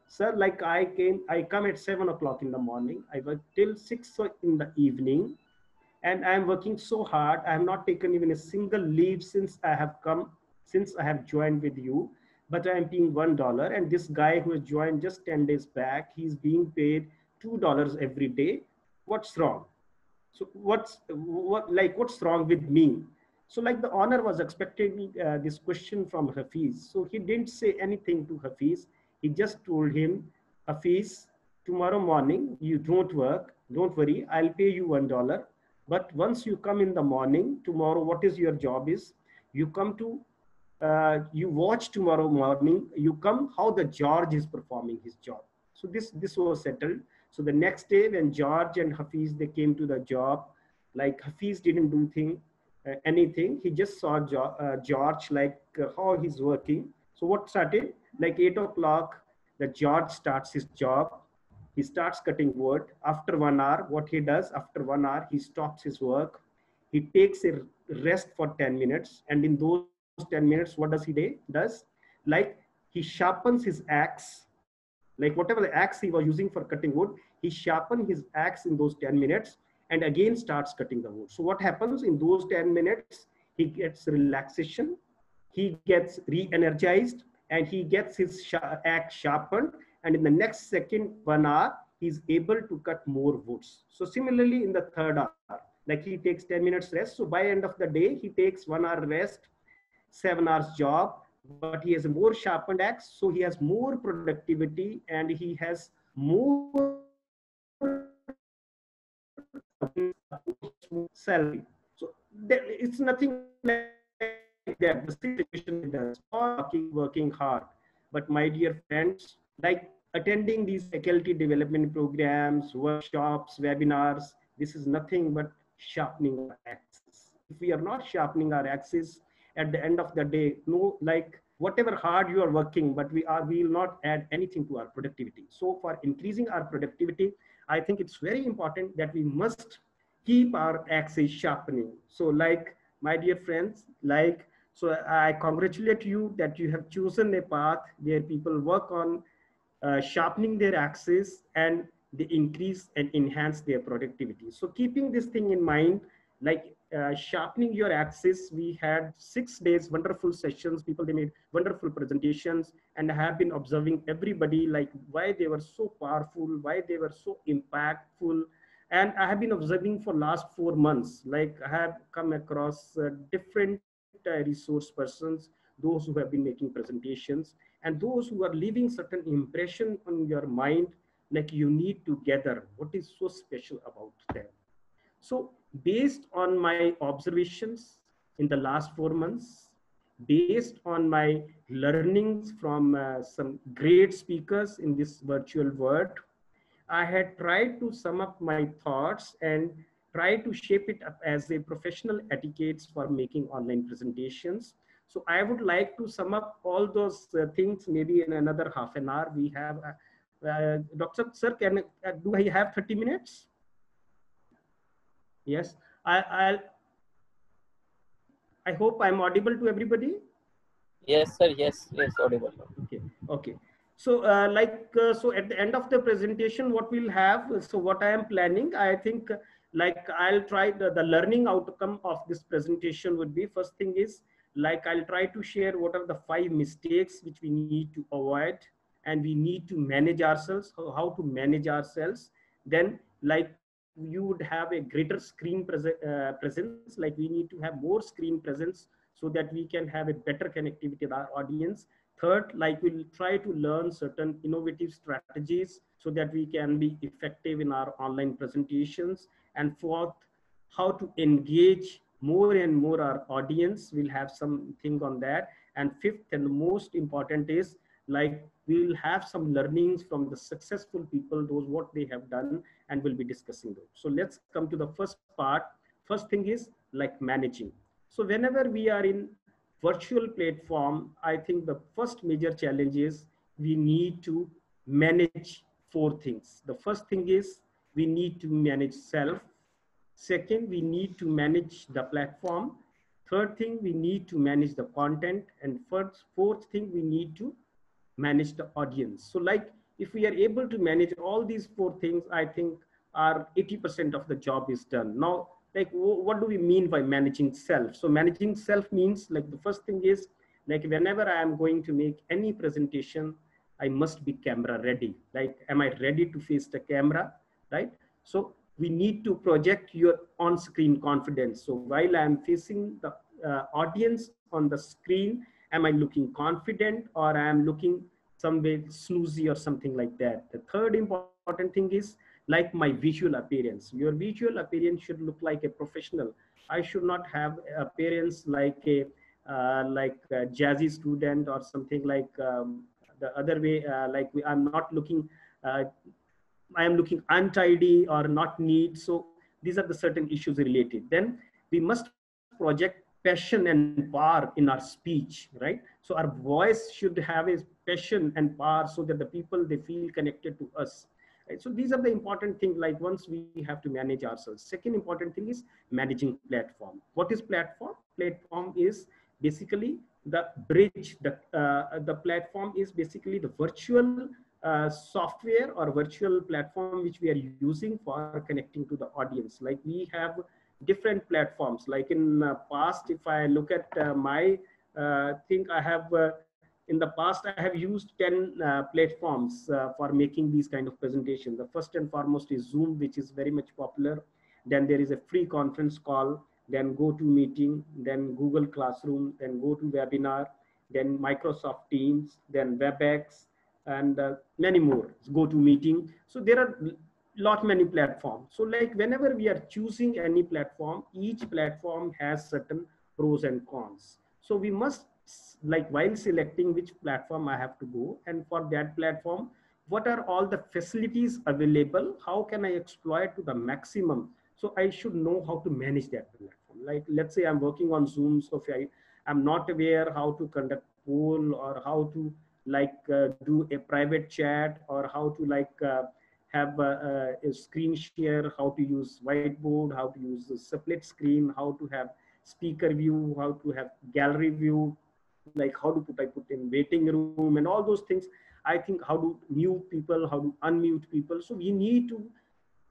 Sir, like I come at 7 o'clock in the morning. I work till 6 in the evening, and I am working so hard. I have not taken even a single leave since I have come, since I have joined with you. But I am paying $1, and this guy who has joined just 10 days back, he's being paid $2 every day. What's wrong? So what's wrong with me? So like the owner was expecting this question from Hafiz. So he didn't say anything to Hafiz. He just told him, Hafiz, tomorrow morning you don't work. Don't worry, I'll pay you $1. But once you come in the morning, tomorrow, what is your job is? You come to you watch tomorrow morning, you come how the George is performing his job. So this was settled. So the next day when George and Hafiz, they came to the job, like Hafiz didn't do anything. He just saw George, like how he's working. So what started, like 8 o'clock, the George starts his job. He starts cutting wood. After 1 hour, what he does, after 1 hour, he stops his work. He takes a rest for 10 minutes. And in those 10 minutes, what does does? Like he sharpens his axe, like whatever the axe he was using for cutting wood, he sharpens his axe in those 10 minutes and again starts cutting the wood. So what happens in those 10 minutes? He gets relaxation, he gets re-energized, and he gets his axe sharpened. And in the next second 1 hour, he's able to cut more woods. So similarly, in the third hour, like he takes 10 minutes rest. So by end of the day, he takes 1 hour rest, 7 hours job, but he has a more sharpened axe, so he has more productivity and he has more salary. So it's nothing like that. The same situation with us, all working hard. But my dear friends, like attending these faculty development programs, workshops, webinars, this is nothing but sharpening our axis. If we are not sharpening our axis, at the end of the day, no, like whatever hard you are working, but we will not add anything to our productivity. So for increasing our productivity, I think it's very important that we must keep our axis sharpening. So like my dear friends, like, so I congratulate you that you have chosen a path where people work on sharpening their axis and they increase and enhance their productivity. So keeping this thing in mind, like sharpening your axis, we had 6 days wonderful sessions. People, they made wonderful presentations, and I have been observing everybody, like why they were so powerful, why they were so impactful. And I have been observing for last 4 months, like I have come across different resource persons, those who have been making presentations, and those who are leaving certain impression on your mind, like you need to gather what is so special about them. So based on my observations in the last 4 months, based on my learnings from some great speakers in this virtual world, I had tried to sum up my thoughts and try to shape it up as a professional etiquettes for making online presentations. So I would like to sum up all those things maybe in another half an hour. We have, Dr. Sir, do I have 30 minutes? Yes, I'll, I hope I'm audible to everybody. Yes, sir. Yes, yes, audible. Okay, okay. So so at the end of the presentation, what we'll have, so what I am planning, I think like I'll try the learning outcome of this presentation would be, first thing is, like I'll try to share what are the 5 mistakes which we need to avoid, and we need to manage ourselves, how to manage ourselves. Then like you would have a greater screen presence, like we need to have more screen presence so that we can have a better connectivity with our audience. Third, like we'll try to learn certain innovative strategies so that we can be effective in our online presentations. And fourth, how to engage more and more our audience. We'll have something on that. And fifth and the most important is, like we'll have some learnings from the successful people, those what they have done, and we'll be discussing those. So let's come to the first part. First thing is like managing. So whenever we are in virtual platform, I think the first major challenge is we need to manage 4 things. The first thing is we need to manage self. Second, we need to manage the platform. Third thing, we need to manage the content. And fourth thing, we need to manage the audience. So like If we are able to manage all these four things, I think our 80% of the job is done. Now, like, what do we mean by managing self? So managing self means, like, the first thing is, like, whenever I am going to make any presentation, I must be camera ready. Like, am I ready to face the camera, right? So we need to project your on-screen confidence. So while I'm facing the audience on the screen, am I looking confident, or I am looking some way snoozy or something like that? The third important thing is, like, my visual appearance. Your visual appearance should look like a professional. I should not have appearance like a jazzy student or something like the other way. I'm not looking. I am looking untidy or not neat. So these are the certain issues related. Then we must project passion and power in our speech, right? So our voice should have a passion and power so that the people, they feel connected to us. Right? So these are the important things. Like, once we have to manage ourselves. Second important thing is managing platform. What is platform? Platform is basically the bridge. The platform is basically the virtual software or virtual platform which we are using for connecting to the audience. Like, we have different platforms. Like, in past, if I look at my thing, I have in the past, I have used 10 platforms for making these kind of presentations. The first and foremost is Zoom, which is very much popular. Then there is a free conference call, then GoToMeeting, then Google Classroom, then GoToWebinar, then Microsoft Teams, then WebEx, and many more. GoToMeeting. So there are lot many platforms. So, like, whenever we are choosing any platform, each platform has certain pros and cons. So we must, like, while selecting which platform I have to go, and for that platform, what are all the facilities available, how can I exploit to the maximum. So I should know how to manage that platform. Like, let's say I'm working on Zoom, so if I'm not aware how to conduct poll, or how to, like, do a private chat, or how to, like, have a screen share, how to use whiteboard, how to use the split screen, how to have speaker view, how to have gallery view, like, how to put in waiting room and all those things. I think how to mute people, how to unmute people. So we need to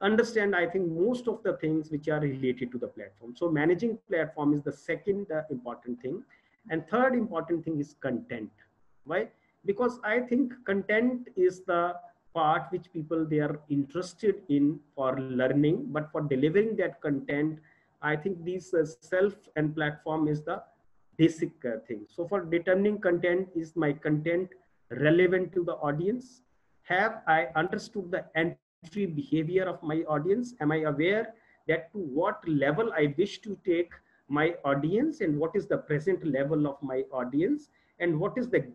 understand, I think, most of the things which are related to the platform. So managing platform is the second important thing. And third important thing is content. Why? Because I think content is the part which people, they are interested in for learning, but for delivering that content, I think these self and platform is the basic thing. So for determining content, is my content relevant to the audience? Have I understood the entry behavior of my audience? Am I aware that to what level I wish to take my audience, and what is the present level of my audience, and what is the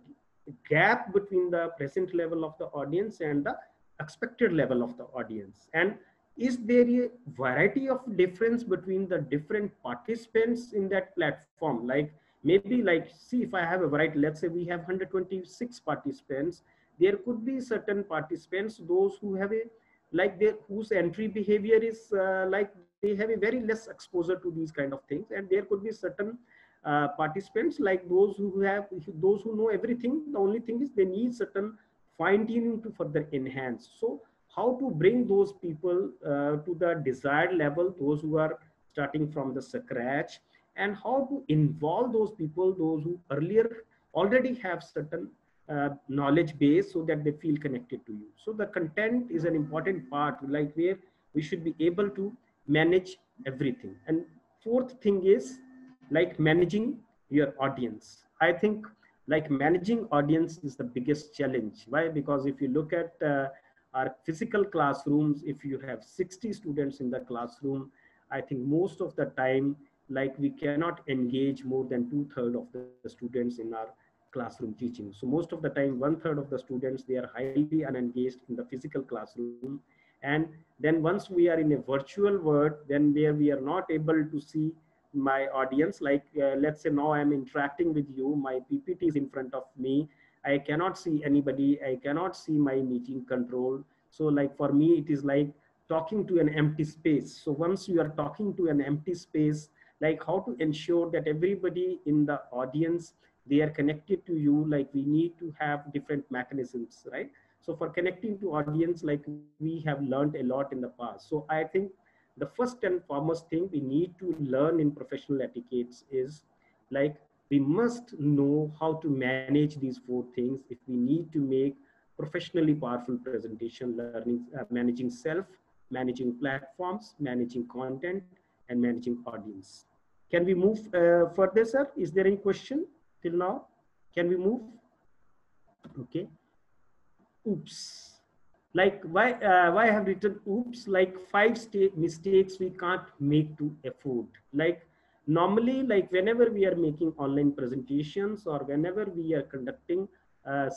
gap between the present level of the audience and the expected level of the audience? And is there a variety of difference between the different participants in that platform? Like, maybe, like, see, if I have a variety, let's say we have 126 participants, there could be certain participants, those who have a, like, their whose entry behavior is like, they have a very less exposure to these kind of things. And there could be certain participants, like those who know everything. The only thing is they need certain fine tuning to further enhance. So how to bring those people to the desired level, those who are starting from the scratch, and how to involve those people, those who earlier already have certain knowledge base, so that they feel connected to you. So the content is an important part, like, where we should be able to manage everything. And fourth thing is, like, managing your audience. I think, like, managing audience is the biggest challenge. Why? Because if you look at our physical classrooms, if you have 60 students in the classroom, I think most of the time, like, we cannot engage more than 2/3 of the students in our classroom teaching. So most of the time, 1/3 of the students, they are highly unengaged in the physical classroom. And then once we are in a virtual world, then where we are not able to see my audience, like, let's say now I'm interacting with you, my PPT is in front of me, I cannot see anybody, I cannot see my meeting control. So, like, for me, it is like talking to an empty space. So once you are talking to an empty space, like, how to ensure that everybody in the audience, they are connected to you? Like, we need to have different mechanisms, right? So for connecting to audience, like we have learned a lot in the past. So I think the first and foremost thing we need to learn in professional etiquettes is like we must know how to manage these four things if we need to make professionally powerful presentation, learning, managing self, managing platforms, managing content, and managing audience. Can we move further, sir? Is there any question till now? Can we move? Okay. Oops. Like why I have written oops, like five mistakes we can't make to afford. Like normally, like whenever we are making online presentations or whenever we are conducting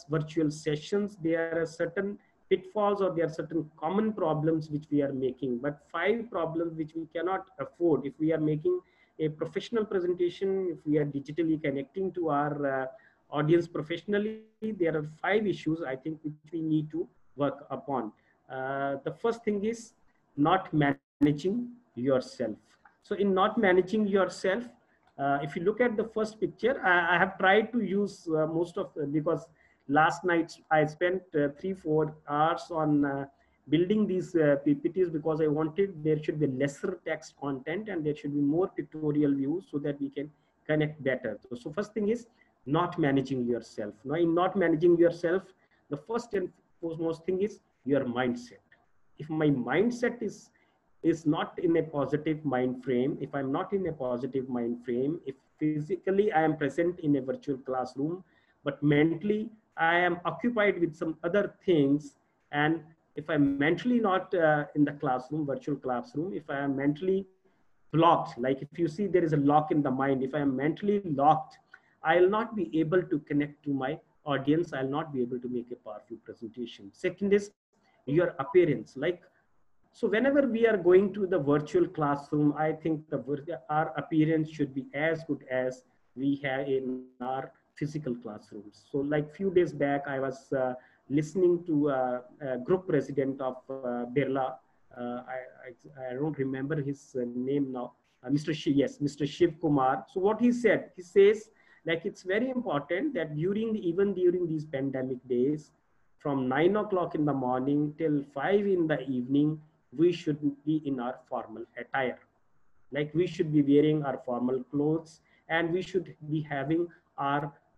virtual sessions, there are certain pitfalls or there are certain common problems which we are making, but five problems which we cannot afford if we are making a professional presentation, if we are digitally connecting to our audience professionally. There are five issues I think which we need to work upon. The first thing is not managing yourself. So in not managing yourself, if you look at the first picture, I have tried to use most of because last night I spent 3-4 hours on building these PPTs because I wanted there should be lesser text content and there should be more pictorial views so that we can connect better. So first thing is not managing yourself. Now, in not managing yourself, the first and foremost thing is your mindset. If my mindset is not in a positive mind frame, if I'm not in a positive mind frame, if physically I am present in a virtual classroom, but mentally I am occupied with some other things, and if I'm mentally not in the classroom, virtual classroom, if I am mentally blocked, like if you see there is a lock in the mind, if I am mentally locked, I'll not be able to connect to my audience. I'll not be able to make a powerful presentation. Second is your appearance. Like, so whenever we are going to the virtual classroom, I think our appearance should be as good as we have in our physical classrooms. So like few days back, I was listening to a group president of Birla. I don't remember his name now. Mr. Shiv, yes, Mr. Shiv Kumar. So what he said, he says, like it's very important that even during these pandemic days, from 9 o'clock in the morning till 5 in the evening, we should be in our formal attire. Like we should be wearing our formal clothes and we should be having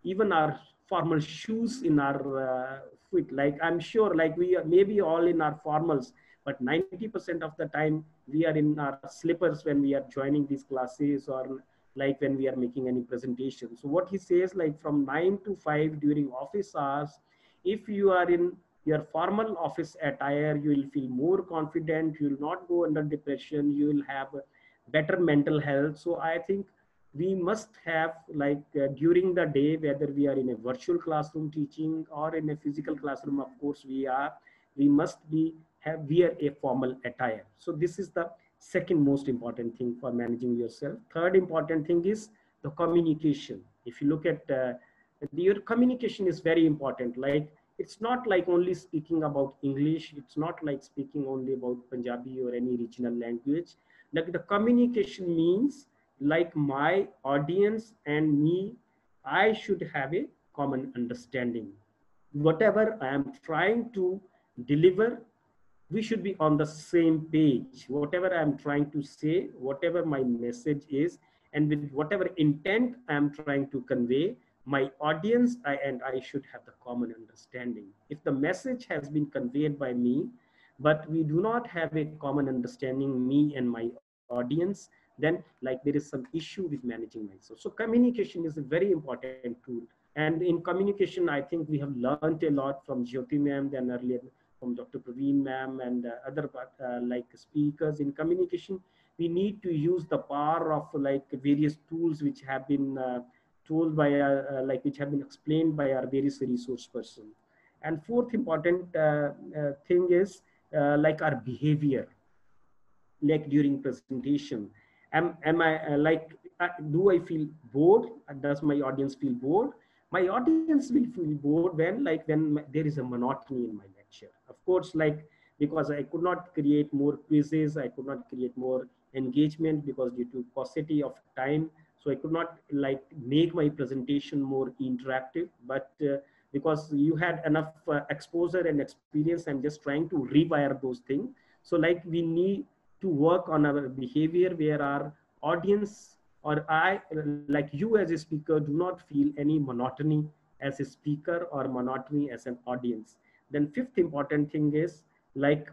even our formal shoes in our feet. Like I'm sure like we are maybe all in our formals, but 90% of the time we are in our slippers when we are joining these classes or like when we are making any presentation. So what he says, like from 9 to 5 during office hours, if you are in your formal office attire, you will feel more confident, you will not go under depression, you will have better mental health. So I think we must have like during the day, whether we are in a virtual classroom teaching or in a physical classroom, of course we must wear a formal attire. So this is the second most important thing for managing yourself. Third important thing is the communication. If you look at your communication is very important. Like it's not like only speaking about English, it's not like speaking only about Punjabi or any regional language. Like the communication means like my audience and me, I should have a common understanding. Whatever I am trying to deliver, we should be on the same page. Whatever I'm trying to say, whatever my message is, and with whatever intent I'm trying to convey, my audience and I should have the common understanding. If the message has been conveyed by me, but we do not have a common understanding, me and my audience, then like there is some issue with managing myself. So communication is a very important tool. And in communication, I think we have learned a lot from Jyoti ma'am, then earlier from Dr. Praveen ma'am and other like speakers. In communication, we need to use the power of like various tools which have been told by like which have been explained by our various resource person. And fourth important thing is like our behavior, like during presentation. Am I do I feel bored? Does my audience feel bored? My audience will feel bored when there is a monotony in my lecture. Of course, like because I could not create more quizzes, I could not create more engagement because due to paucity of time. So I could not like make my presentation more interactive. But because you had enough exposure and experience. I'm just trying to rewire those things. So like we need to work on our behavior where our audience or I, like you as a speaker, do not feel any monotony as a speaker or monotony as an audience. Then fifth important thing is like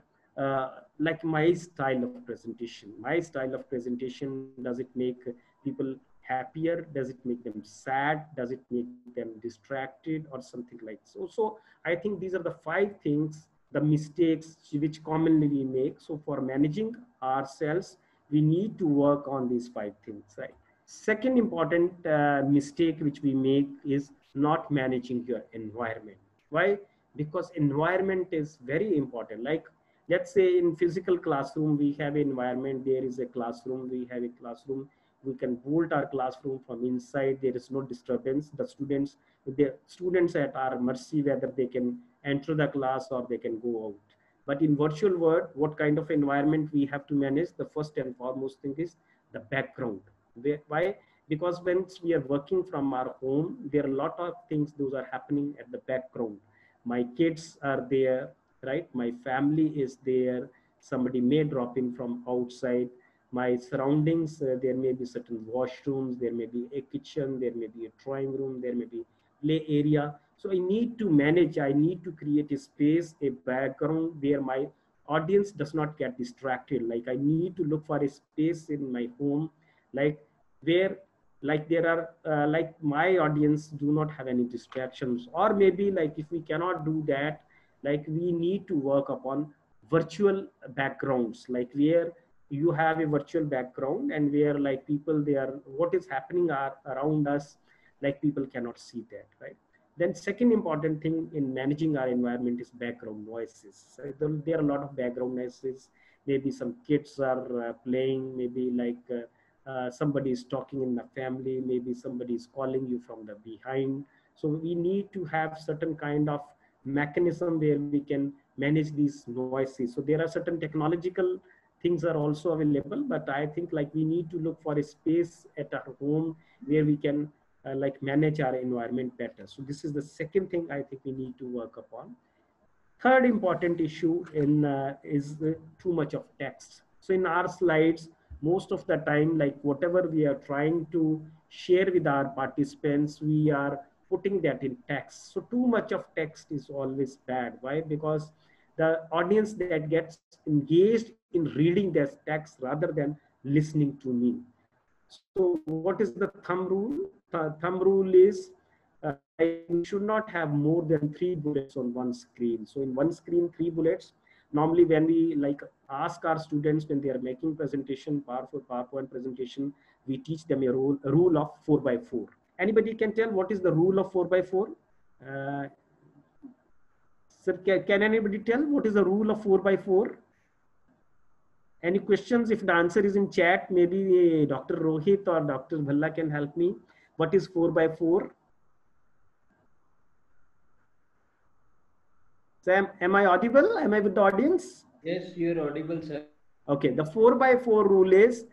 my style of presentation. My style of presentation, does it make people happier? Does it make them sad? Does it make them distracted or something like so? I think these are the 5 things, the mistakes which commonly we make. So for managing ourselves, we need to work on these 5 things, right? Second important mistake which we make is not managing your environment. Why? Because environment is very important. Like let's say in physical classroom, we have an environment. There is a classroom. We have a classroom. We can bolt our classroom from inside. There is no disturbance. The students at our mercy whether they can enter the class or they can go out. But in virtual world, what kind of environment we have to manage? The first and foremost thing is the background. Why? Because when we are working from our home, there are a lot of things those are happening at the background. My kids are there, right? My family is there. Somebody may drop in from outside. My surroundings, there may be certain washrooms, there may be a kitchen, there may be a drawing room, there may be play area. So I need to manage, I need to create a space, a background where my audience does not get distracted. Like I need to look for a space in my home, like where like there are like my audience do not have any distractions. Or maybe like if we cannot do that, like we need to work upon virtual backgrounds, like where you have a virtual background and where like people, they are, what is happening are around us, like people cannot see that, right? Then second important thing in managing our environment is background noises. So there are a lot of background noises. Maybe some kids are playing, maybe like somebody is talking in the family, maybe somebody is calling you from the behind. So we need to have certain kind of mechanism where we can manage these noises. So there are certain technological things are also available, but I think like we need to look for a space at our home where we can like manage our environment better. So this is the second thing I think we need to work upon. Third important issue in is too much of text. So in our slides, most of the time, like whatever we are trying to share with our participants, we are putting that in text. So too much of text is always bad. Why? Because the audience that gets engaged in reading this text rather than listening to me. So what is the thumb rule? Thumb rule is like we should not have more than 3 bullets on one screen. So in one screen, 3 bullets. Normally when we like ask our students when they are making presentation, powerful PowerPoint presentation, we teach them a rule of 4 by 4. Anybody can tell what is the rule of 4 by 4? Uh, Sir, can anybody tell what is the rule of 4 by 4? Any questions? If the answer is in chat, maybe Dr. Rohit or Dr. Bhalla can help me. What is 4 by 4? Sam, am I audible? Am I with the audience? Yes, you're audible, sir. Okay, the 4 by 4 rule is,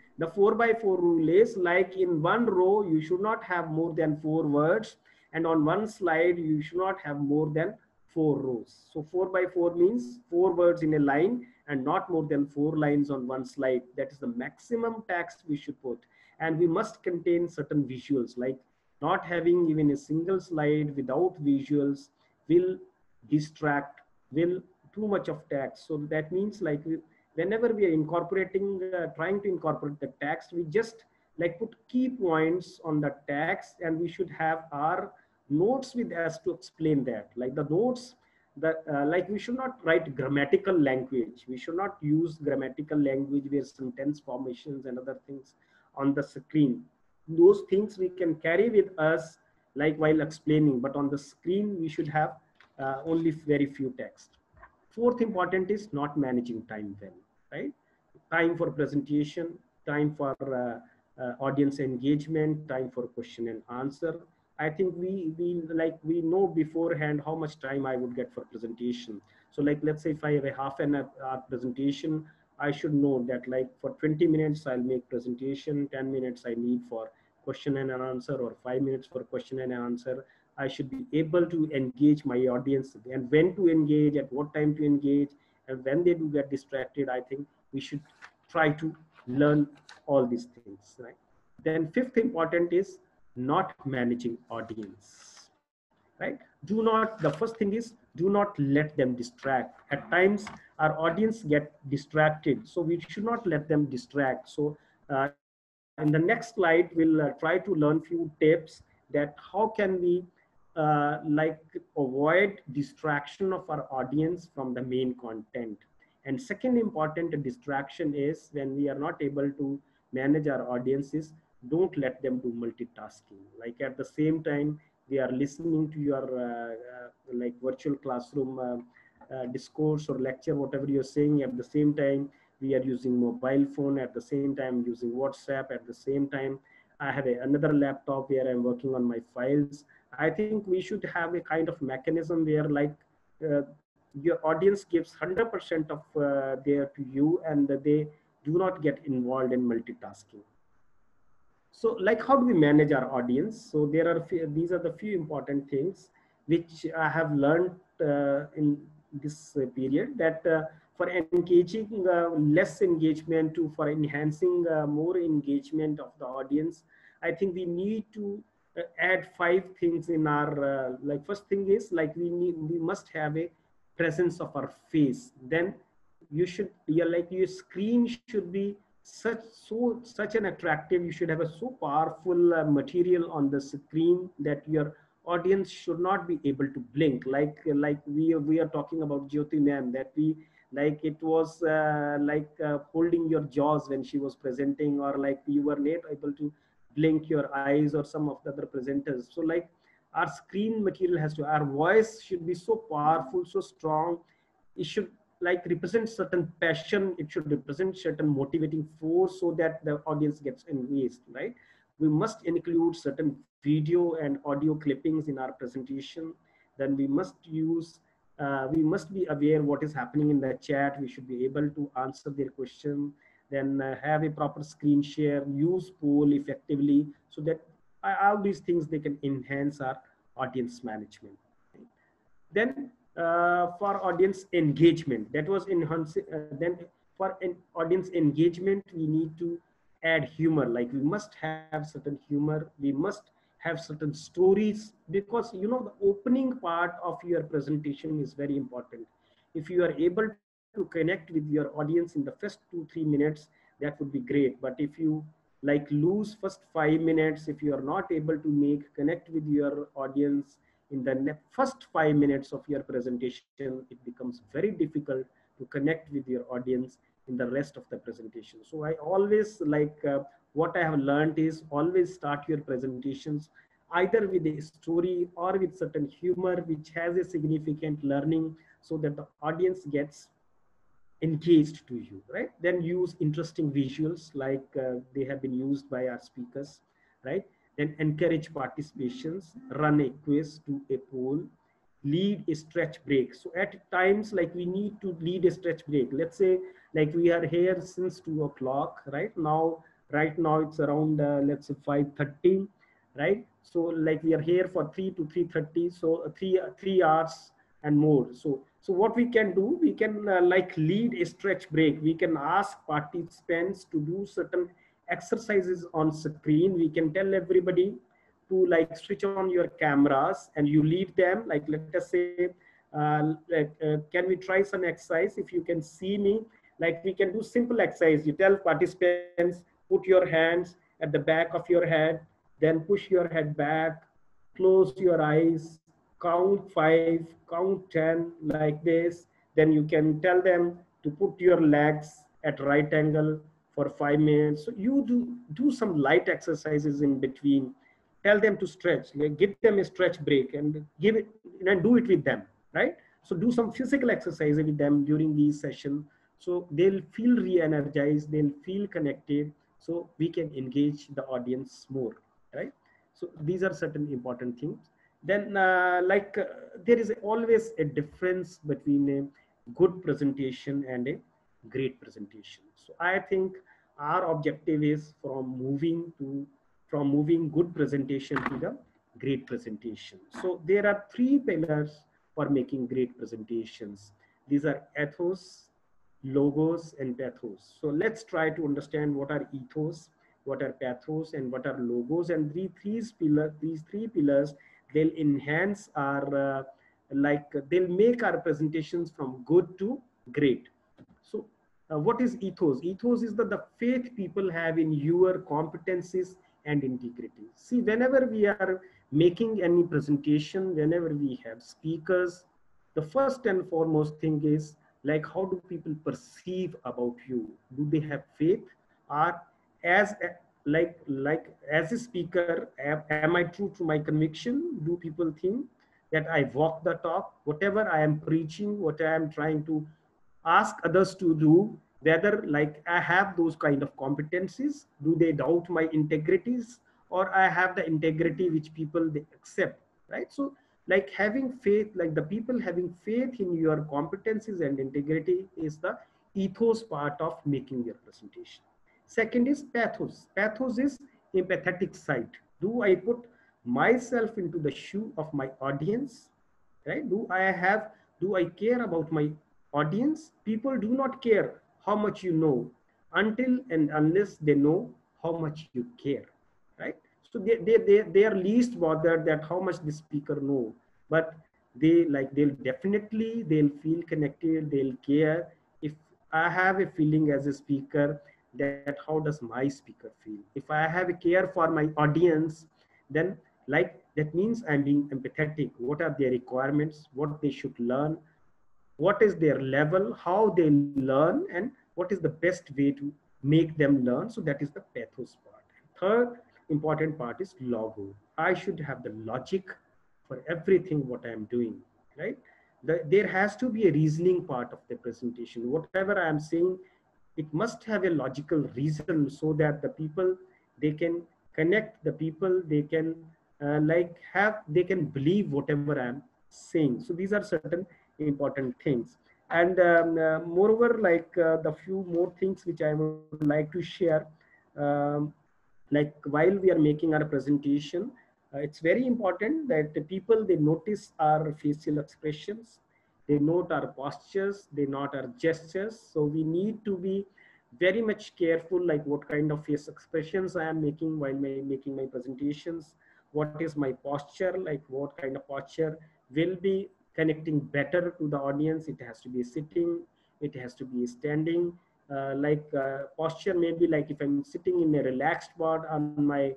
like in one row, you should not have more than 4 words. And on one slide, you should not have more than 4 rows. So 4 by 4 means 4 words in a line and not more than 4 lines on one slide. That is the maximum text we should put. And we must contain certain visuals, like not having even a single slide without visuals will distract, will too much of text. So that means like whenever we are incorporating, trying to incorporate the text, we just like put key points on the text, and we should have our notes with us to explain that. Like the notes, that like we should not write grammatical language. We should not use grammatical language where sentence formations and other things on the screen. Those things we can carry with us like while explaining, but on the screen we should have only very few text. Fourth important is not managing time well, right? Time for presentation, time for audience engagement, time for question and answer. I think we know beforehand how much time I would get for presentation. So like let's say if I have a half an hour presentation, I should know that like for 20 minutes I'll make presentation, 10 minutes I need for question and an answer, or 5 minutes for question and answer. I should be able to engage my audience, and when to engage, at what time to engage, and when they do get distracted. I think we should try to learn all these things, right? Then fifth important is not managing audience, right? Do not, the first thing is, do not let them distract. At times our audience get distracted, so we should not let them distract. So in the next slide we'll try to learn few tips that how can we like avoid distraction of our audience from the main content. And second important distraction is when we are not able to manage our audiences, don't let them do multitasking. Like at the same time we are listening to your like virtual classroom discourse or lecture, whatever you're saying. At the same time we are using mobile phone, at the same time using WhatsApp, at the same time I have another laptop where I'm working on my files. I think we should have a kind of mechanism where like uh, your audience gives 100% of their to you, and they do not get involved in multitasking. So like how do we manage our audience? So there are these are the few important things which I have learned in this period, that for engaging less engagement to for enhancing more engagement of the audience, I think we need to add five things in our like first thing is like we must have a presence of our face. Then you should, your screen should be such an attractive, you should have a so powerful material on the screen that your audience should not be able to blink. Like we are talking about Jyoti ma'am, that we like it was holding your jaws when she was presenting, or like you were not able to blink your eyes, or some of the other presenters. So like our screen material has to, our voice should be so powerful, so strong. It should like represent certain passion, it should represent certain motivating force, so that the audience gets engaged, right? We must include certain video and audio clippings in our presentation. Then we must use we must be aware what is happening in the chat, we should be able to answer their question. Then have a proper screen share, use poll effectively, so that all these things they can enhance our audience management. Then for audience engagement, that was enhancing. Then for an audience engagement, we need to add humor. Like we must have certain humor. We must have certain stories, because you know the opening part of your presentation is very important. If you are able to connect with your audience in the first 2-3 minutes, that would be great. But if you like lose first 5 minutes, if you are not able to make connect with your audience in the first 5 minutes of your presentation, it becomes very difficult to connect with your audience in the rest of the presentation. So I always like what I have learned is always start your presentations either with a story or with certain humor which has a significant learning, so that the audience gets engaged to you, right? Then use interesting visuals like they have been used by our speakers, right? Then encourage participations, run a quiz, do a poll, lead a stretch break. So at times, like we need to lead a stretch break. Let's say like we are here since 2 o'clock, right now it's around, let's say 5:30, right? So like we are here for 3 to 3:30. So 3 hours and more. So what we can do, we can like lead a stretch break. We can ask participants to do certain exercises on screen. We can tell everybody to like switch on your cameras, and you lead them. Like let us say can we try some exercise? If you can see me, like we can do simple exercise. You tell participants, put your hands at the back of your head, then push your head back, close your eyes, count 5, count 10, like this. Then you can tell them to put your legs at right angle for 5 minutes. So you do some light exercises in between. Tell them to stretch, like give them a stretch break and give it and do it with them, right? So do some physical exercise with them during these sessions, so they'll feel re-energized, they'll feel connected, so we can engage the audience more, right? So these are certain important things. Then there is always a difference between a good presentation and a great presentation. So I think our objective is from moving good presentation to the great presentation. So there are three pillars for making great presentations. These are ethos, logos, and pathos. So let's try to understand what are ethos, what are pathos, and what are logos. And these three pillars, they'll enhance our they'll make our presentations from good to great. So what is ethos? Ethos is the faith people have in your competencies and integrity. See, whenever we are making any presentation, whenever we have speakers, the first and foremost thing is like, how do people perceive about you? Do they have faith? Or as a, as a speaker, am I true to my conviction? Do people think that I walk the talk? Whatever I am preaching, what I am trying to ask others to do, whether like I have those kind of competencies, do they doubt my integrities, or I have the integrity which people they accept, right? So like having faith, like the people having faith in your competencies and integrity is the ethos part of making your presentation. Second is pathos. Pathos is empathetic side. Do I put myself into the shoe of my audience, right? Do I care about my audience? People do not care how much you know until and unless they know how much you care, right? So they are least bothered that how much the speaker know, but they'll feel connected, they'll care if I have a feeling as a speaker, that how does my speaker feel. If I have a care for my audience, then like that means I'm being empathetic. What are their requirements, what they should learn, what is their level, how they learn, and what is the best way to make them learn. So that is the pathos part. Third important part is logo. I should have the logic for everything what I am doing, right? There has to be a reasoning part of the presentation. Whatever I am saying, it must have a logical reason so that the people, they can connect, the people, they can they can believe whatever I'm saying. So these are certain important things. And moreover, the few more things which I would like to share, um, like while we are making our presentation, it's very important that the people, they notice our facial expressions, they note our postures, they note our gestures. So we need to be very much careful, like what kind of face expressions I am making while making my presentations, what is my posture, like what kind of posture will be connecting better to the audience. It has to be sitting, it has to be standing, posture maybe like if I'm sitting in a relaxed mode on my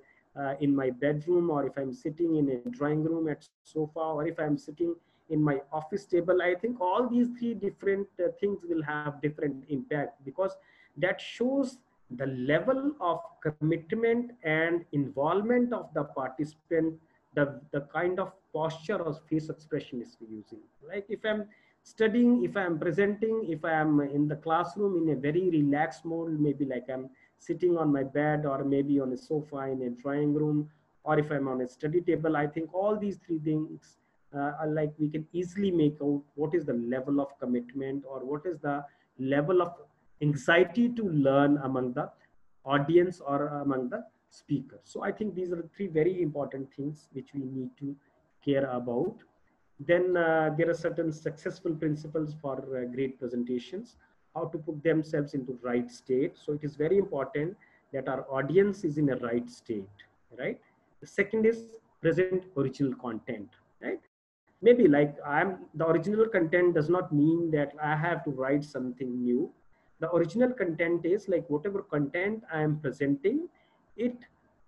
in my bedroom, or if I'm sitting in a drawing room at sofa, or if I'm sitting in my office table. I think all these three different things will have different impact, because that shows the level of commitment and involvement of the participant, the kind of posture or face expression is using. Like if I'm studying, if I'm presenting, if I'm in the classroom in a very relaxed mode, maybe like I'm sitting on my bed or maybe on a sofa in a drawing room, or if I'm on a study table, I think all these three things are like we can easily make out what is the level of commitment or what is the level of anxiety to learn among the audience or among the speakers. So I think these are the three very important things which we need to care about. Then there are certain successful principles for great presentations, how to put themselves into right state. So it is very important that our audience is in a right state, right? The second is present original content, right? Maybe like the original content does not mean that I have to write something new. The original content is like whatever content I am presenting, it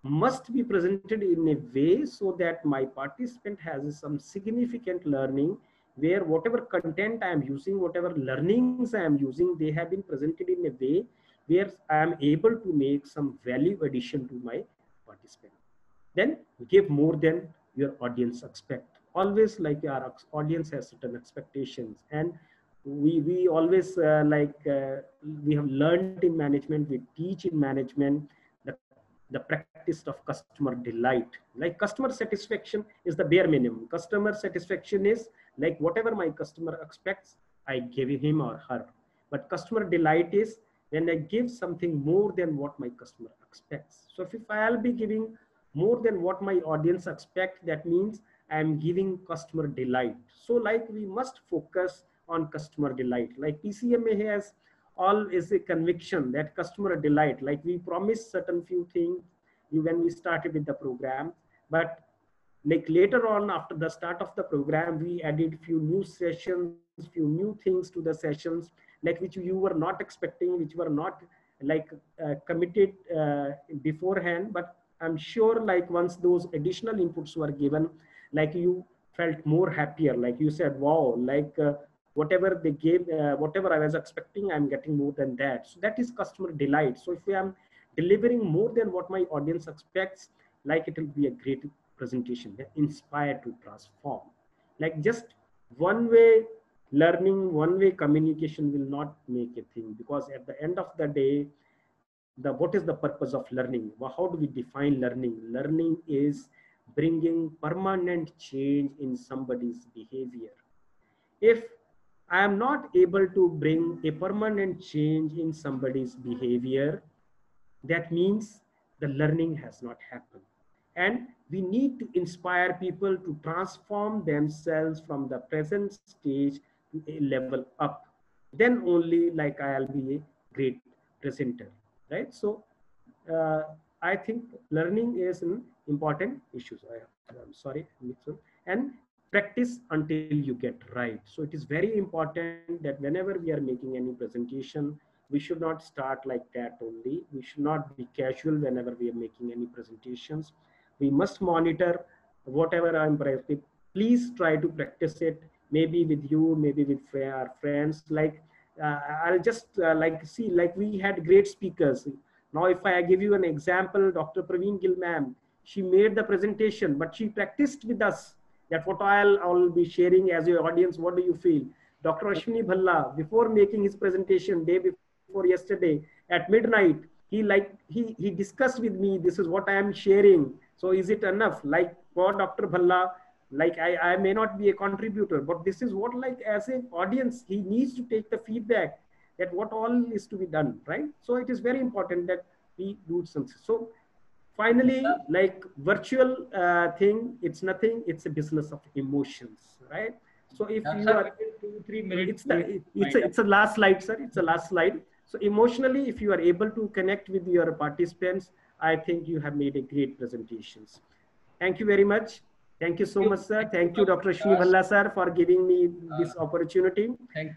must be presented in a way so that my participant has some significant learning, where whatever content I am using, whatever learnings I am using, they have been presented in a way where I am able to make some value addition to my participant. Then give more than your audience expect. Always like our audience has certain expectations, and we always we have learned in management, we teach in management the practice of customer delight. Like customer satisfaction is the bare minimum. Customer satisfaction is like whatever my customer expects, I give him or her. But customer delight is when I give something more than what my customer expects. So if I'll be giving more than what my audience expect. That means I am giving customer delight. So like we must focus on customer delight. Like PCMA has all is a conviction that customer delight, like we promised certain few things when we started with the program, but like later on after the start of the program we added few new sessions, few new things to the sessions, like which you were not expecting, which were not like committed beforehand. But I'm sure like once those additional inputs were given, like you felt more happier, like you said wow, like whatever they gave, whatever I was expecting, I'm getting more than that. So that is customer delight. So if I'm delivering more than what my audience expects, like it will be a great presentation. They're inspired to transform. Like just one way learning, one way communication will not make a thing, because at the end of the day, what is the purpose of learning? Well, how do we define learning? Learning is bringing permanent change in somebody's behavior. If I am not able to bring a permanent change in somebody's behavior, that means the learning has not happened. And we need to inspire people to transform themselves from the present stage to a level up. Then only like I'll be a great presenter, right? So uh, I think learning is an important issue. I'm sorry, and practice until you get right. So it is very important that whenever we are making any presentation, we should not start like that only. We should not be casual whenever we are making any presentations. We must monitor whatever I'm practicing. Please try to practice it, maybe with you, maybe with our friends. Like I'll just like see, like we had great speakers. Now, if I give you an example, Dr. Praveen Gill ma'am, she made the presentation, but she practiced with us. That what I'll be sharing as your audience. What do you feel? Dr. Ashwini Bhalla, before making his presentation day before yesterday at midnight, he discussed with me, this is what I am sharing. So is it enough? Like for Dr. Bhalla, like I may not be a contributor, but this is what, like as an audience, he needs to take the feedback that what all is to be done, right? So it is very important that we do something. So finally, like virtual thing, it's nothing, it's a business of emotions, right? So if you Sir, are, within 2 3 minutes, it's a last slide, sir. It's a last slide. So emotionally, if you are able to connect with your participants, I think you have made a great presentations. Thank you very much. Thank you so much, sir. Thank you, Dr. Ashwini Bhalla, sir, for giving me this opportunity.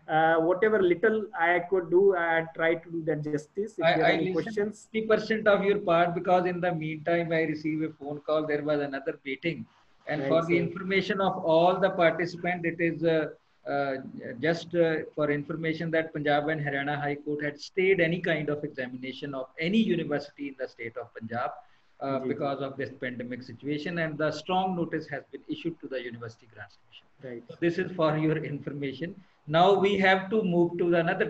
Whatever little I could do, I tried to do that justice. If there are I any listened questions. 50% of your part, because in the meantime I received a phone call. There was another meeting, and Right, for the sir. information of all the participants, it is uh, just for information that Punjab and Haryana High Court had stayed any kind of examination of any university in the state of Punjab because of this pandemic situation, and the strong notice has been issued to the University Grants Commission. Right. So this is for your information. Now we have to move to another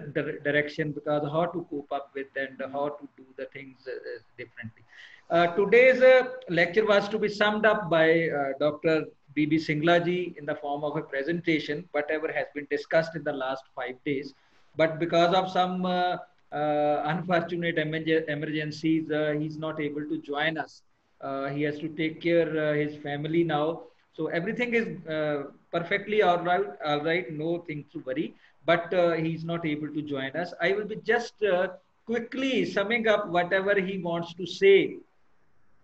direction, because how to cope up with and how to do the things differently. Today's lecture was to be summed up by Dr. B.B. Singla ji in the form of a presentation, whatever has been discussed in the last 5 days. But because of some unfortunate emergencies, he's not able to join us. He has to take care his family now. So everything is perfectly all right, no thing to worry. But he's not able to join us. I will be just quickly summing up whatever he wants to say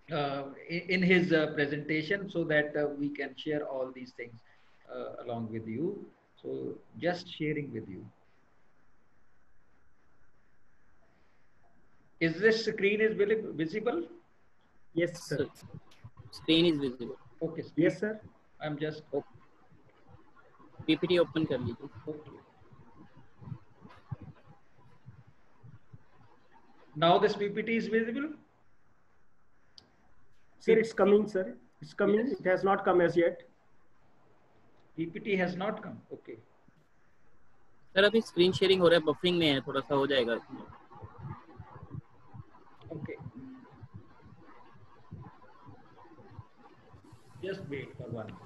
in his presentation, so that we can share all these things along with you. So just sharing with you. Is this screen is visible? Yes, sir. Screen is visible. Okay. Yes, sir. I'm just PPT open कर लीजिए. okay. Now this PPT is visible. Sir, it's coming, sir. It's coming. Yes. It has not come as yet. PPT has not come. Okay. Sir अभी screen sharing हो रहा है, buffering में है, थोड़ा सा हो जाएगा. Okay. Just wait for 1 minute.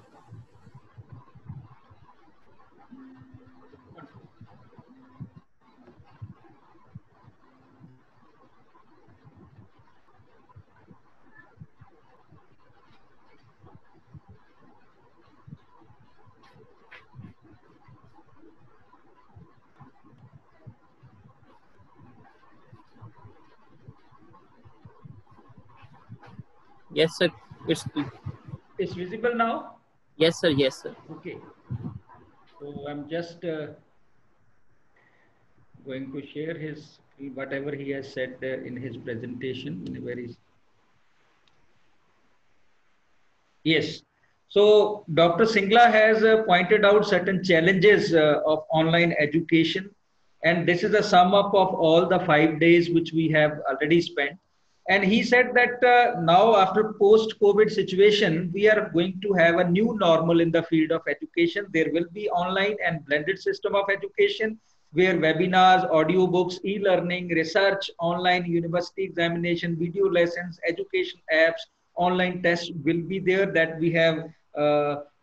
Yes, sir. It's It's visible now? yes, sir. Yes, sir. Okay. So I'm just going to share his whatever he has said in his presentation in a very. Yes. So Dr. Singla has pointed out certain challenges of online education, and this is a sum up of all the 5 days which we have already spent. And he said that now, after post-COVID situation, we are going to have a new normal in the field of education. There will be online and blended system of education, where webinars, audiobooks, e-learning, research, online university examination, video lessons, education apps, online tests will be there, that we have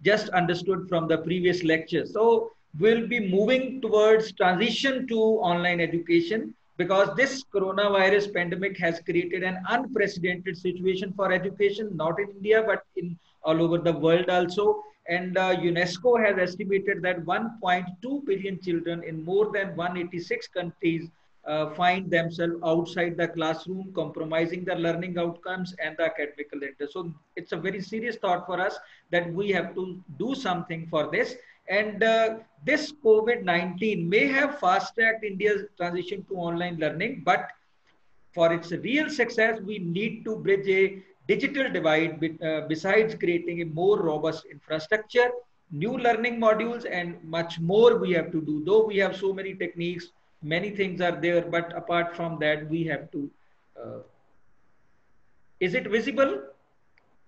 just understood from the previous lecture. So we'll be moving towards transition to online education, because this coronavirus pandemic has created an unprecedented situation for education, not in India, but in all over the world also. And UNESCO has estimated that 1.2 billion children in more than 186 countries find themselves outside the classroom, compromising the learning outcomes and the academic interest. So it's a very serious thought for us that we have to do something for this. And this COVID-19 may have fast-tracked India's transition to online learning, but for its real success, we need to bridge a digital divide besides creating a more robust infrastructure, new learning modules, and much more we have to do. Though we have so many techniques, many things are there, but apart from that, we have to. Is it visible?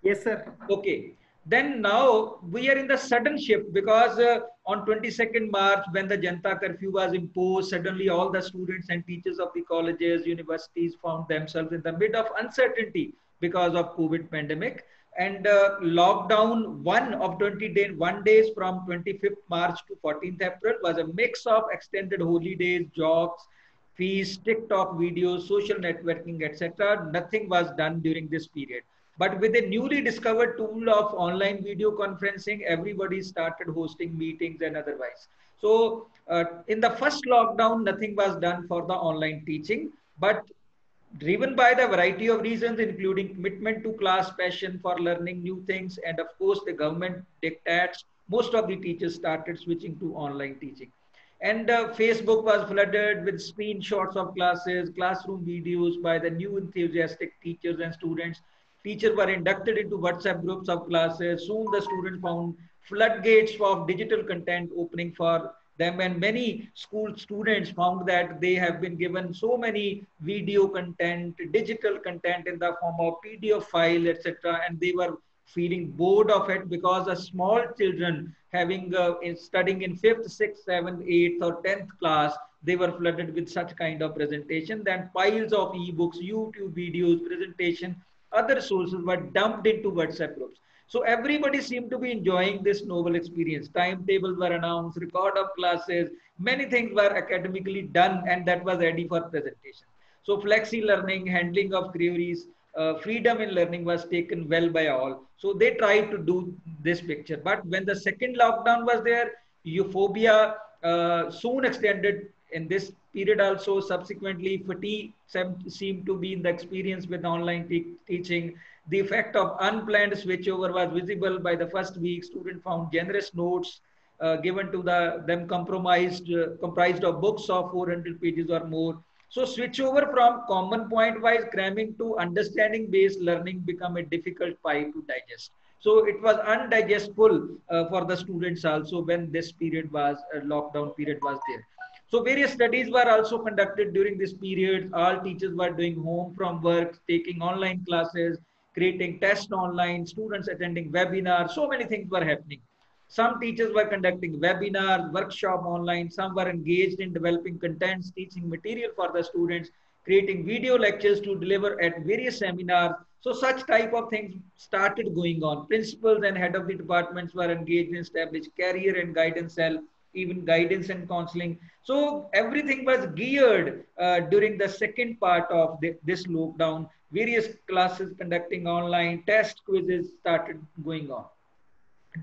Yes, sir. Okay. Then now we are in the sudden shift, because on 22nd March, when the Janta curfew was imposed, suddenly all the students and teachers of the colleges, universities found themselves in the mid of uncertainty because of COVID pandemic. And lockdown one of 21 days from 25th March to 14th April was a mix of extended holidays, jobs, fees, TikTok videos, social networking, etc. Nothing was done during this period. But with a newly discovered tool of online video conferencing, everybody started hosting meetings and otherwise. So in the first lockdown, nothing was done for the online teaching, but driven by the variety of reasons, including commitment to class, passion for learning new things, and of course the government dictates, most of the teachers started switching to online teaching. And Facebook was flooded with screenshots of classes, classroom videos by the new enthusiastic teachers and students. Teachers were inducted into WhatsApp groups of classes. Soon the students found floodgates of digital content opening for them, and many school students found that they have been given so many video content, digital content in the form of PDF file, etc., and they were feeling bored of it, because the small children having studying in 5th, 6th, 7th, 8th or 10th class, they were flooded with such kind of presentation. Then piles of ebooks, YouTube videos, presentation, other sources were dumped into WhatsApp groups. So everybody seemed to be enjoying this novel experience. Timetables were announced, record of classes, many things were academically done, and that was ready for presentation. So flexi learning, handling of queries, freedom in learning was taken well by all. So they tried to do this picture. But when the second lockdown was there, euphoria soon extended in this period also. Subsequently, fatigue seemed to be in the experience with online teaching. The effect of unplanned switchover was visible by the first week. Students found generous notes given to them comprised of books of 400 pages or more. So switchover from common point wise cramming to understanding based learning become a difficult pie to digest. So it was undigestible for the students also when this period was lockdown period was there. So various studies were also conducted during this period. All teachers were doing home from work, taking online classes, creating tests online, students attending webinars. So many things were happening. Some teachers were conducting webinars, workshop online. Some were engaged in developing contents, teaching material for the students, creating video lectures to deliver at various seminars. So such type of things started going on. Principals and head of the departments were engaged in established career and guidance cell, even guidance and counseling. So everything was geared during the second part of this lockdown. Various classes conducting online, test quizzes started going on.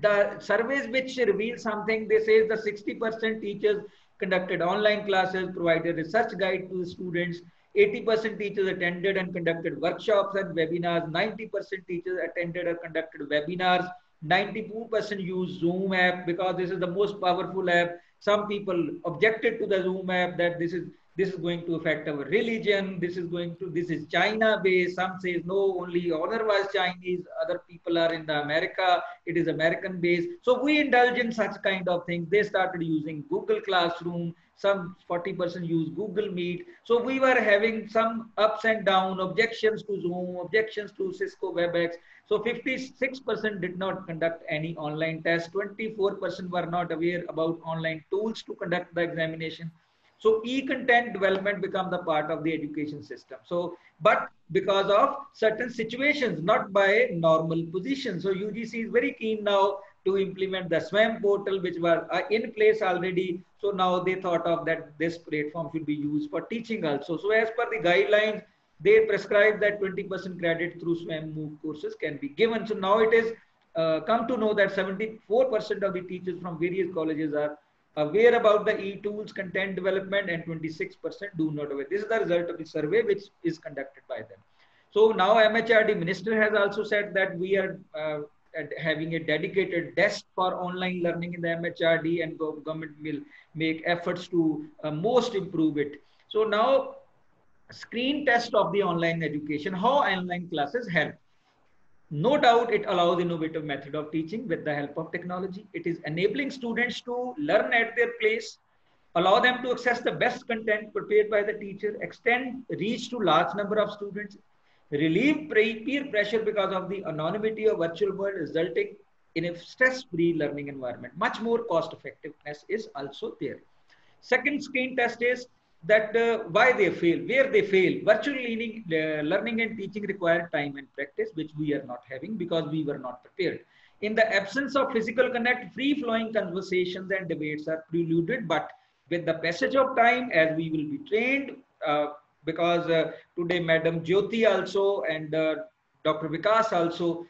The surveys which reveal something, they say the 60% teachers conducted online classes, provided research guide to the students. 80% teachers attended and conducted workshops and webinars. 90% teachers attended or conducted webinars. 92% use Zoom app because this is the most powerful app. Some people objected to the Zoom app that this is going to affect our religion. This is China based. Some says no, only honor was Chinese. Other people are in the America. It is American based. So we indulge in such kind of things. They started using Google Classroom. Some 40% use Google Meet. So we were having some ups and downs, objections to Zoom, objections to Cisco WebEx. So 56% did not conduct any online test. 24% were not aware about online tools to conduct the examination. So e-content development becomes the part of the education system. So, but because of certain situations, not by normal position. So UGC is very keen now to implement the SWAM portal, which were in place already. So now they thought of that this platform should be used for teaching also. So as per the guidelines, they prescribe that 20% credit through SWAM MOOC courses can be given. So now it is come to know that 74% of the teachers from various colleges are aware about the e-tools content development and 26% do not aware. This is the result of the survey which is conducted by them. So now MHRD minister has also said that we are having a dedicated desk for online learning in the MHRD, and government will make efforts to most improve it. So now screen test of the online education, how online classes help. No doubt it allows innovative method of teaching with the help of technology. It is enabling students to learn at their place, allow them to access the best content prepared by the teacher, extend reach to large number of students, relieve peer pressure because of the anonymity of virtual world, resulting in a stress-free learning environment. Much more cost effectiveness is also there. Second screen test is that why they fail, where they fail. Virtual learning and teaching require time and practice, which we are not having because we were not prepared. In the absence of physical connect, free-flowing conversations and debates are preluded, but with the passage of time, as we will be trained, because today Madam Jyoti also and Dr. Vikas also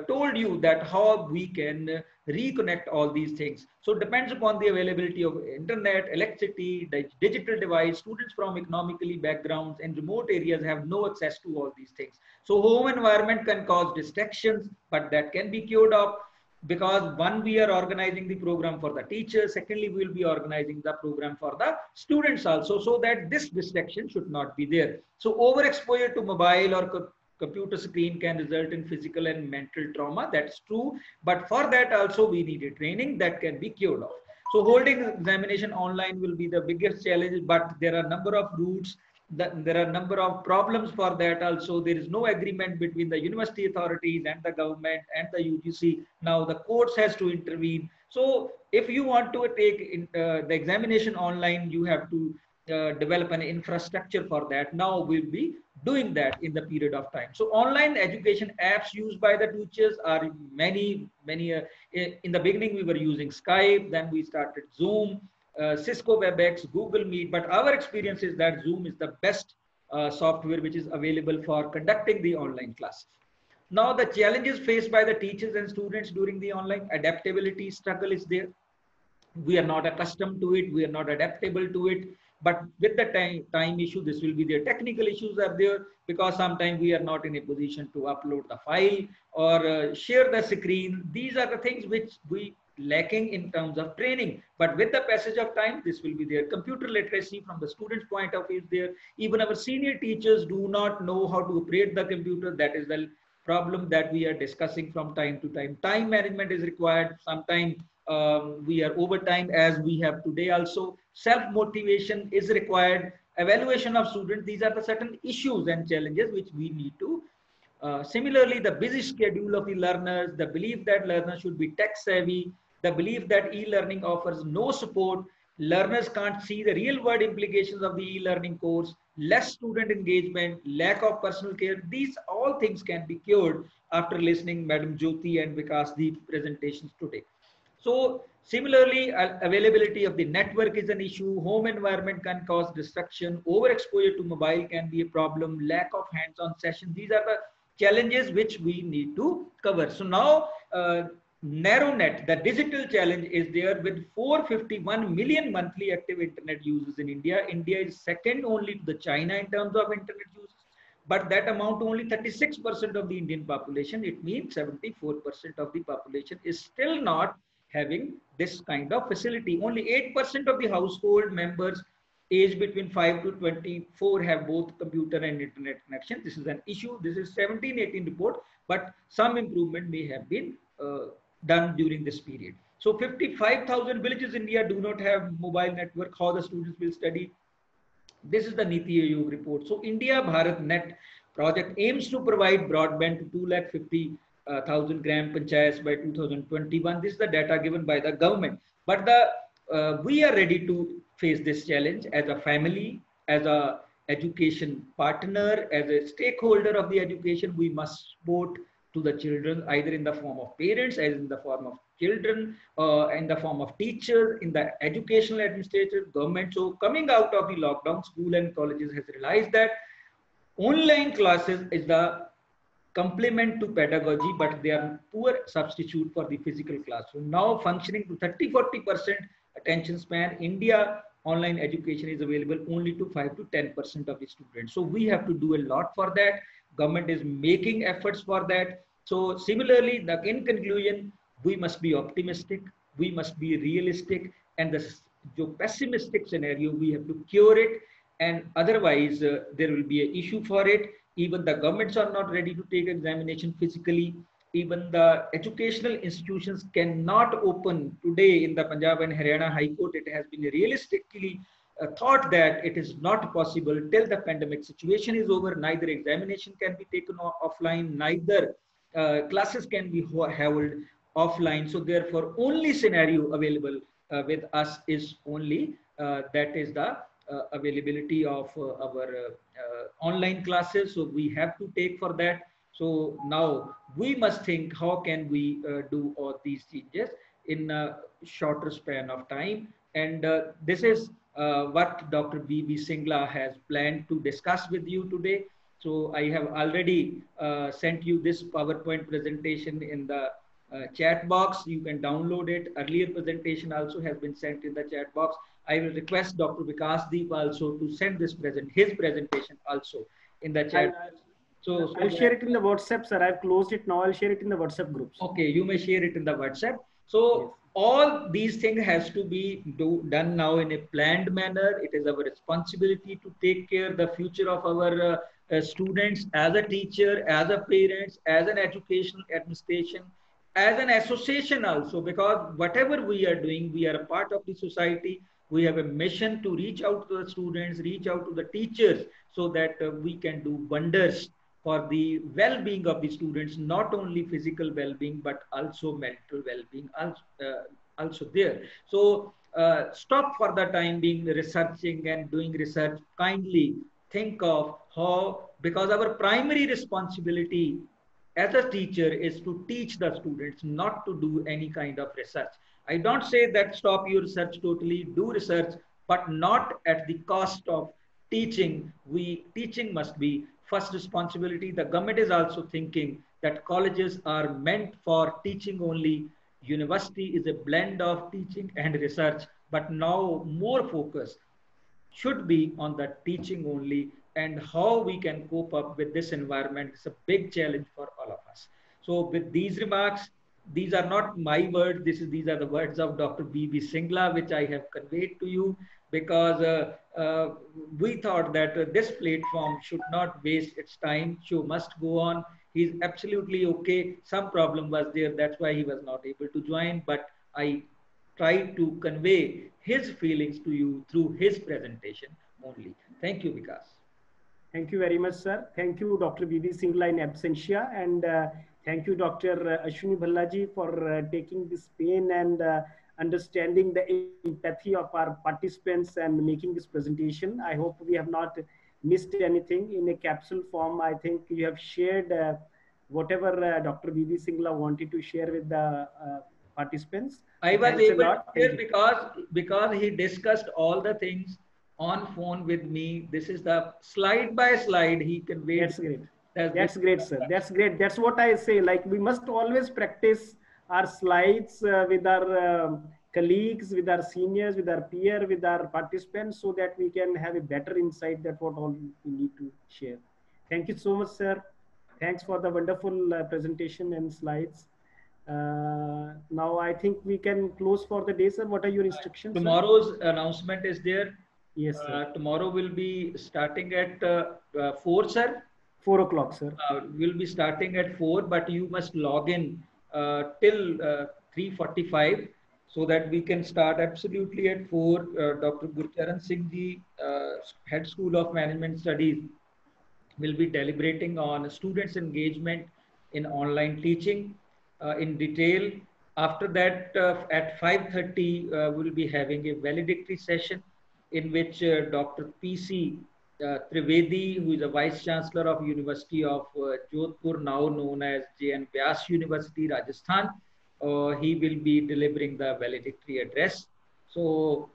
told you that how we can reconnect all these things. So it depends upon the availability of internet, electricity, digital device. Students from economically backgrounds and remote areas have no access to all these things. So home environment can cause distractions, but that can be cured up because one, we are organizing the program for the teachers. Secondly, we will be organizing the program for the students also, so that this distraction should not be there. So overexposure to mobile or computer screen can result in physical and mental trauma. That's true. But for that also we need a training that can be cured off. So holding examination online will be the biggest challenge, but there are a number of routes. There are a number of problems for that also. There is no agreement between the university authorities and the government and the UGC. Now the courts has to intervene. So if you want to take the examination online, you have to develop an infrastructure for that. Now we'll be doing that in the period of time. So online education apps used by the teachers are many. In the beginning, we were using Skype, then we started Zoom, Cisco WebEx, Google Meet. But our experience is that Zoom is the best software which is available for conducting the online classes. Now the challenges faced by the teachers and students during the online adaptability struggle is there. We are not accustomed to it. We are not adaptable to it. But with the time issue, this will be there. Technical issues are there because sometimes we are not in a position to upload the file or share the screen. These are the things which we lacking in terms of training. But with the passage of time, this will be there. Computer literacy from the student's point of view is there. Even our senior teachers do not know how to operate the computer. That is the problem that we are discussing from time to time. Time management is required. Sometimes we are overtime as we have today also. Self-motivation is required. Evaluation of students. These are the certain issues and challenges which we need to. Similarly, the busy schedule of the learners, the belief that learners should be tech savvy, the belief that e-learning offers no support, learners can't see the real world implications of the e-learning course, less student engagement, lack of personal care. These all things can be cured after listening Madam Jyoti and Vikas the presentations today. So similarly, availability of the network is an issue. Home environment can cause distraction. Overexposure to mobile can be a problem. Lack of hands-on sessions. These are the challenges which we need to cover. So now narrow net, the digital challenge is there with 451 million monthly active internet users in India. India is second only to the China in terms of internet users, but that amount to only 36% of the Indian population. It means 74% of the population is still not having this kind of facility. Only 8% of the household members aged between 5 to 24 have both computer and internet connection. This is an issue. This is 17-18 report, but some improvement may have been done during this period. So 55,000 villages in India do not have mobile network. How the students will study? This is the Niti Aayog report. So India Bharat Net project aims to provide broadband to 250,000 gram panchayats by 2021. This is the data given by the government. But we are ready to face this challenge as a family, as a education partner, as a stakeholder of the education. We must support to the children, either in the form of parents, as in the form of children, in the form of teachers, in the educational administrators, government. So coming out of the lockdown, school and colleges has realized that online classes is the complement to pedagogy, but they are poor substitute for the physical classroom. Now functioning to 30-40% attention span, India online education is available only to 5 to 10% of the students. So we have to do a lot for that. Government is making efforts for that. So similarly, in conclusion, we must be optimistic, we must be realistic, and the pessimistic scenario, we have to cure it, and otherwise there will be an issue for it. Even the governments are not ready to take examination physically. Even the educational institutions cannot open today. In the Punjab and Haryana High Court, it has been realistically thought that it is not possible till the pandemic situation is over. Neither examination can be taken offline, neither classes can be held offline. So therefore, only scenario available with us is only that is the availability of our online classes. So we have to take for that. So now we must think how can we do all these changes in a shorter span of time. And this is what Dr. B.V. Singla has planned to discuss with you today. So I have already sent you this PowerPoint presentation in the chat box. You can download it. Earlier presentation also has been sent in the chat box. I will request Dr. Vikas Deep also to send his presentation also in the chat. So I'll share it in the WhatsApp, sir. I've closed it now. I'll share it in the WhatsApp groups. Okay, you may share it in the WhatsApp. So yes, all these things has to be done now in a planned manner. It is our responsibility to take care of the future of our students, as a teacher, as a parents, as an educational administration, as an association also, because whatever we are doing, we are a part of the society. We have a mission to reach out to the students, reach out to the teachers, so that we can do wonders for the well-being of the students, not only physical well-being, but also mental well-being also there. So stop for the time being researching and doing research. Kindly think of how, because our primary responsibility as a teacher is to teach the students, not to do any kind of research. I don't say that stop your research totally, do research, but not at the cost of teaching. Teaching must be first responsibility. The government is also thinking that colleges are meant for teaching only. University is a blend of teaching and research, but now more focus should be on the teaching only, and how we can cope up with this environment is a big challenge for all of us. So with these remarks, these are not my words, these are the words of Dr. B.V. Singla, which I have conveyed to you, because we thought that this platform should not waste its time. Show must go on. He's absolutely okay. Some problem was there, that's why he was not able to join, but I tried to convey his feelings to you through his presentation only. Thank you, Vikas. Thank you very much, sir. Thank you, Dr. B.V. Singla in absentia, and thank you, Dr. Ashwini Bhallaji, for taking this pain and understanding the empathy of our participants and making this presentation. I hope we have not missed anything in a capsule form. I think you have shared whatever Dr. B.V. Singla wanted to share with the participants. I was able to share because he discussed all the things on phone with me. This is the slide by slide he conveyed. That's great. That's great, sir. That's great. That's what I say. Like, we must always practice our slides with our colleagues, with our seniors, with our peer, with our participants, so that we can have a better insight that what all we need to share. Thank you so much, sir. Thanks for the wonderful presentation and slides. Now I think we can close for the day, sir. What are your instructions? Tomorrow's announcement is there. Yes, sir. Tomorrow will be starting at 4, sir. 4 o'clock, sir. We'll be starting at 4, but you must log in till 3:45 so that we can start absolutely at 4. Dr. Gurcharan Singh ji, Head School of Management Studies, will be deliberating on students' engagement in online teaching in detail. After that, at 5:30, we'll be having a valedictory session in which Dr. P.C. Trivedi, who is a Vice Chancellor of University of Jodhpur, now known as J.N. Vyas University, Rajasthan, he will be delivering the valedictory address. So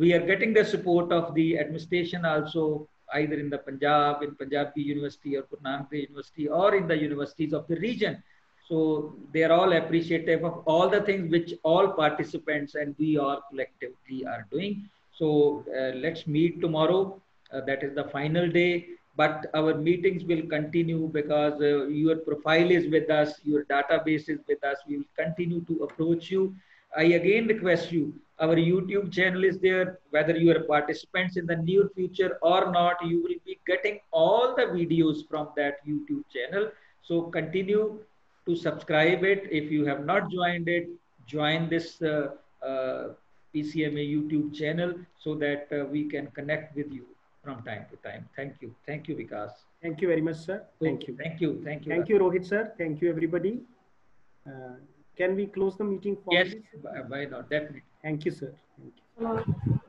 we are getting the support of the administration also, either in the Punjab, in Punjabi University or Guru Nanak Dev University, or in the universities of the region. So they are all appreciative of all the things which all participants and we all collectively are doing. So let's meet tomorrow. That is the final day. But our meetings will continue because your profile is with us, your database is with us. We will continue to approach you. I again request you, our YouTube channel is there. Whether you are participants in the near future or not, you will be getting all the videos from that YouTube channel. So continue to subscribe it. If you have not joined it, join this PCMA YouTube channel so that we can connect with you from time to time. Thank you. Thank you, Vikas. Thank you very much, sir. Thank you. Thank you. Thank you. Thank you, Rohit, sir. Thank you, everybody. Can we close the meeting? Yes, why not? Definitely. Thank you, sir. Thank you.